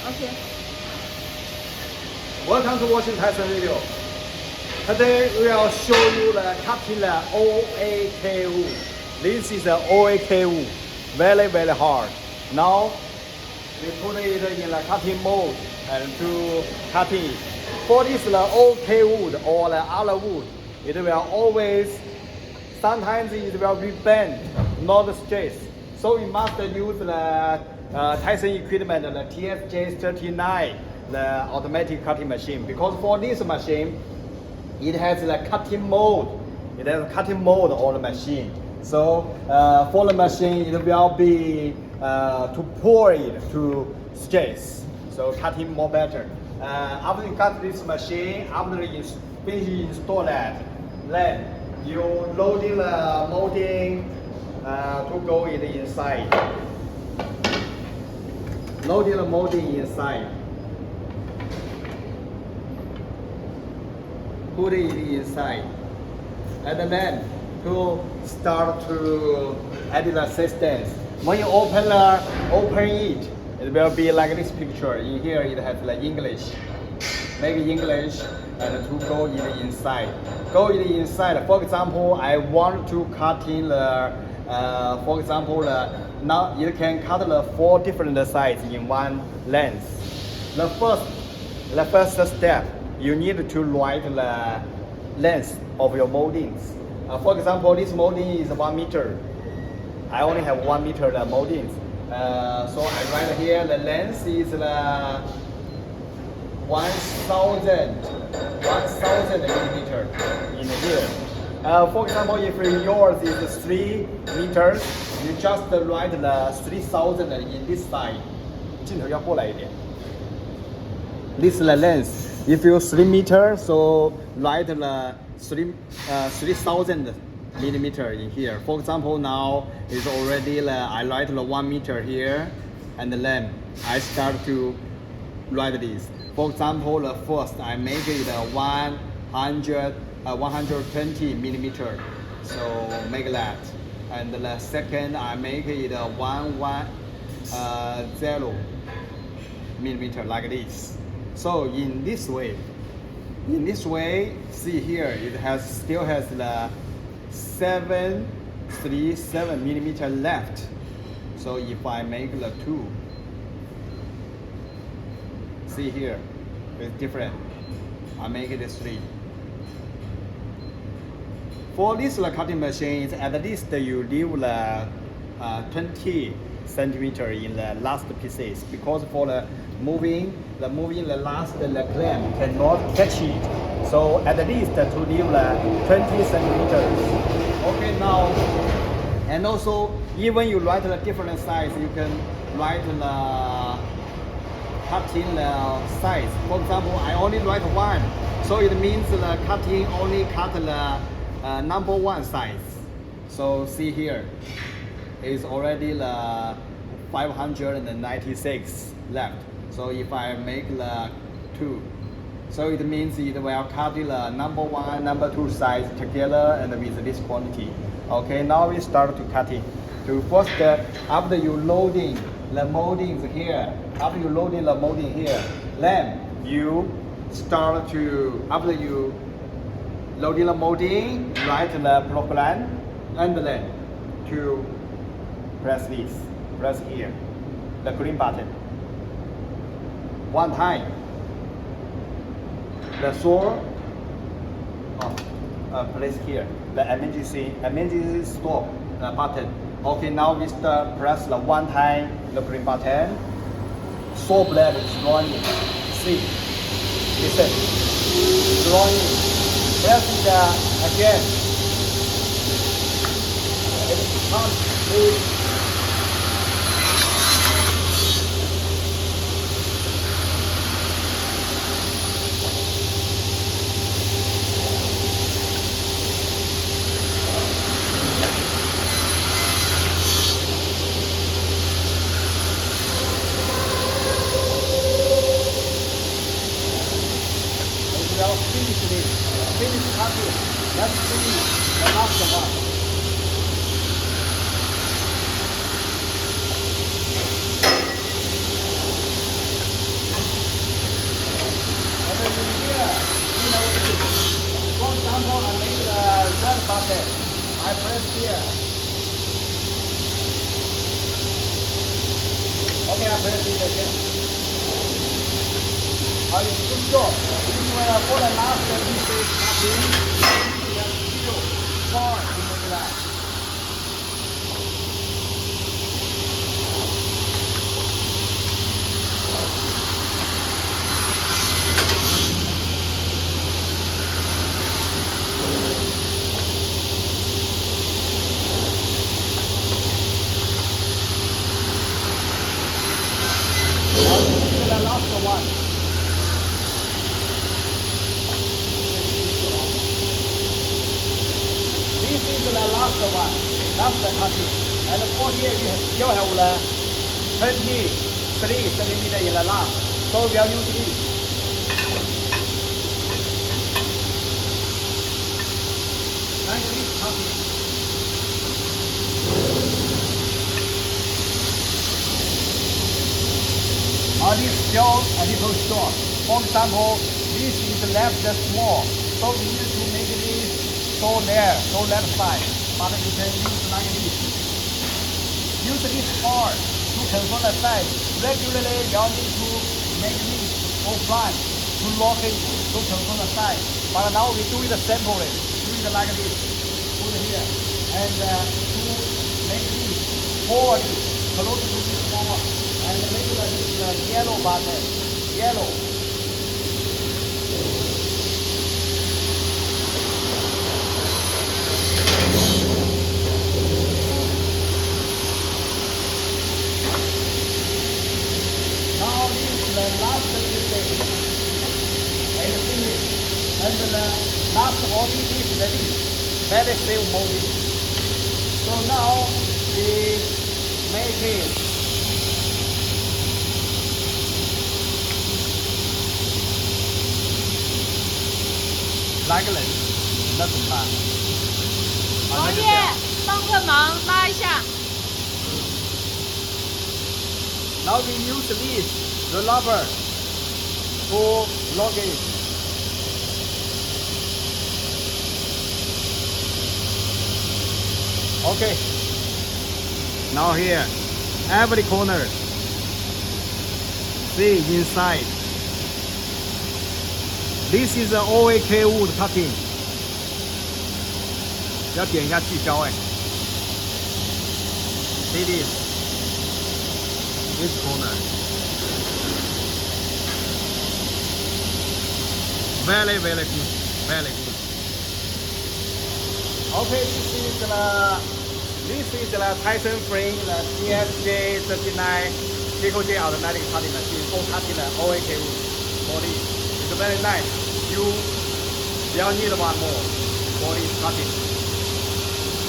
Okay. Welcome to watching Tyson video. Today we will show you the cutting the OAKU. This is the OAKU, very hard. Now we put it in the cutting mode and to cutting it. For this the OK wood or the other wood, it will always, sometimes it will be bent, not straight. So we must use the Tyson equipment, the TS-J39, the automatic cutting machine. Because for this machine, it has the cutting mode. It has a cutting mode on the machine. So for the machine, it will be to pour it to straight. So cutting more better. After you cut this machine, after you finish install that, then you loading the molding to go in the inside. Loading the molding inside. Put it inside. And then to start to add the assistance. When you open it, it will be like this picture. In here it has the English. Make English and to go in the inside. Go in the inside. For example, I want to cut in the for example, now you can cut the 4 different sizes in one length. The first step, you need to write the length of your moldings. For example, this molding is 1 meter. I only have 1 meter the moldings. So I write here the length is 1,000 millimeter in here. For example, if yours is 3 meters, you just write the 3,000 in this side. 镜头要过来一点. This is the length. If you 3 meters, so write the 3,000 millimeter in here. For example, now it's already I write the 1 meter here, and then I start to write this. For example, first I make it 120 millimeter, so make that. And the second I make it 110 millimeter like this. So in this way, see here it still has the 737 millimeter left. So if I make the 2, see here, it's different. I make it 3. For this cutting machine, at least you leave the 20 centimeter in the last pieces, because for the moving the last the clamp cannot catch it. So at least to leave the 20 centimeters. Okay, now, and also even you write the different size, you can write the cutting the size. For example, I only write 1, so it means the cutting only cut the number 1 size. So see here, is already the 596 left. So if I make the 2, so it means it will cut the number 1, number 2 size together and with this quantity. Okay, now we start to cut it. To first, after you loading the moldings here, then you start to, after you loading the molding, write the program, and then to press here, the green button. 1 time. The sword, place here. The emergency stop button. Okay, now we start press the 1 time the green button. Saw blade is running. See, listen, running. Press it again. It can't move. Finish cutting. Let's finish the last one. I press here. Okay, I press it again. It's good job. For the last pieces, we have still far to make that. This is the last one. This is the last one. That's the cutting. And for here we still have 23 centimeters in the last. So we are using this. Like this cutting. This still a little short. For example, this is left small, so we need to make this so there, so left side. But you can use like this. Use this part to control the size. Regularly, you need to make this go front to lock it to control the size. But now we do it simply. Do it like this. Put it here. And to make this forward, close to this forward. And make this yellow button. Yellow. Now this is the last mistake. And finish. And the last body is ready. Very same molding. So now we make it.拉个人，那怎么办？王爷，帮个忙，拉一下。Now we use this, the rubber, to lock it. Okay. Now here, every corner. See inside. This is the OAK wood cutting. 要点一下聚焦哎。See this. This corner. Very good. Very good. Okay, this is the Tyson frame, the TS-J39 TS-J automatic cutting machine for cutting the OAK wood body. It's very nice. You will need one more for this cutting.